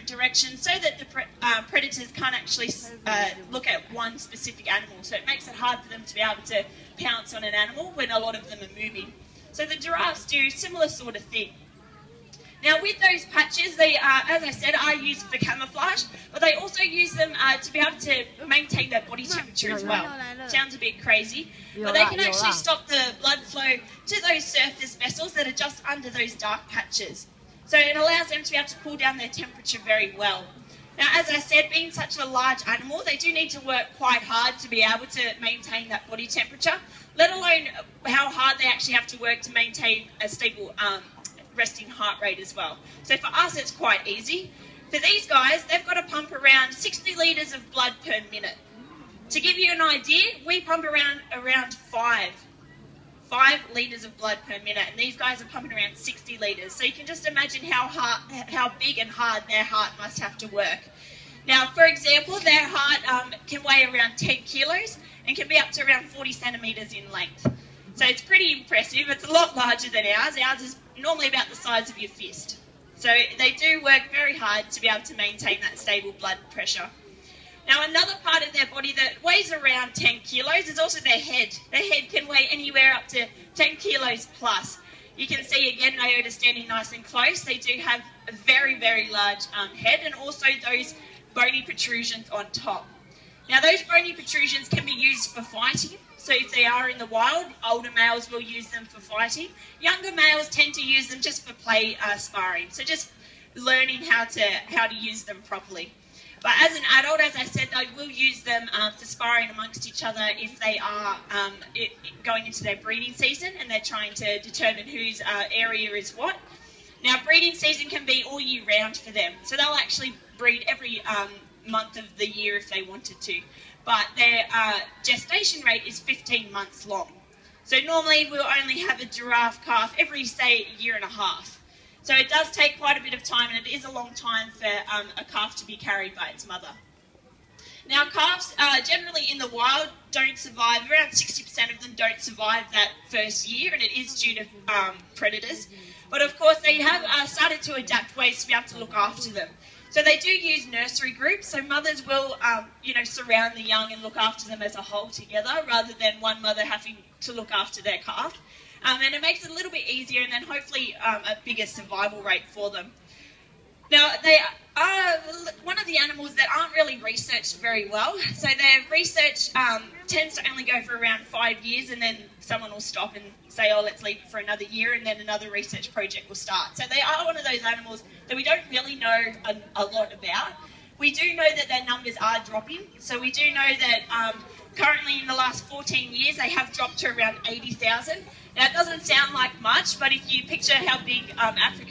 different directions so that the predators can't actually look at one specific animal. So it makes it hard for them to be able to pounce on an animal when a lot of them are moving. So the giraffes do a similar sort of thing. Now with those patches, they as I said, are used for camouflage, but they also use them to be able to maintain their body temperature as well. Sounds a bit crazy, but they can actually stop the blood flow to those surface vessels that are just under those dark patches. So it allows them to be able to cool down their temperature very well. Now, as I said, being such a large animal, they do need to work quite hard to be able to maintain that body temperature, let alone how hard they actually have to work to maintain a stable resting heart rate as well. So for us, it's quite easy. For these guys, they've got to pump around 60 litres of blood per minute. To give you an idea, we pump around 5 litres of blood per minute, and these guys are pumping around 60 litres. So you can just imagine how big and hard their heart must have to work. Now, for example, their heart can weigh around 10 kilos and can be up to around 40 centimetres in length. So it's pretty impressive. It's a lot larger than ours. Ours is normally about the size of your fist. So they do work very hard to be able to maintain that stable blood pressure. Now, another part of their body that weighs around 10 kilos is also their head. Their head can weigh anywhere up to 10 kilos plus. You can see again Nyota standing nice and close. They do have a very, very large head, and also those bony protrusions on top. Now, those bony protrusions can be used for fighting. So if they are in the wild, older males will use them for fighting. Younger males tend to use them just for play sparring. So just learning how to use them properly. But as an adult, as I said, they will use them for sparring amongst each other if they are going into their breeding season and they're trying to determine whose area is what. Now, breeding season can be all year round for them. So they'll actually breed every month of the year if they wanted to. But their gestation rate is 15 months long. So normally we'll only have a giraffe calf every, say, a year and a half. So it does take quite a bit of time, and it is a long time for a calf to be carried by its mother. Now, calves generally in the wild don't survive. Around 60% of them don't survive that first year, and it is due to predators. But of course, they have started to adapt ways to be able to look after them. So they do use nursery groups. So mothers will, surround the young and look after them as a whole together, rather than one mother having to look after their calf. And it makes it a little bit easier, and then hopefully a bigger survival rate for them. Now, they are one of the animals that aren't really researched very well. So their research tends to only go for around 5 years, and then someone will stop and say, oh, let's leave it for another year, and then another research project will start. So they are one of those animals that we don't really know a lot about. We do know that their numbers are dropping. So we do know that currently in the last 14 years, they have dropped to around 80,000. Now, it doesn't sound like much, but if you picture how big Africa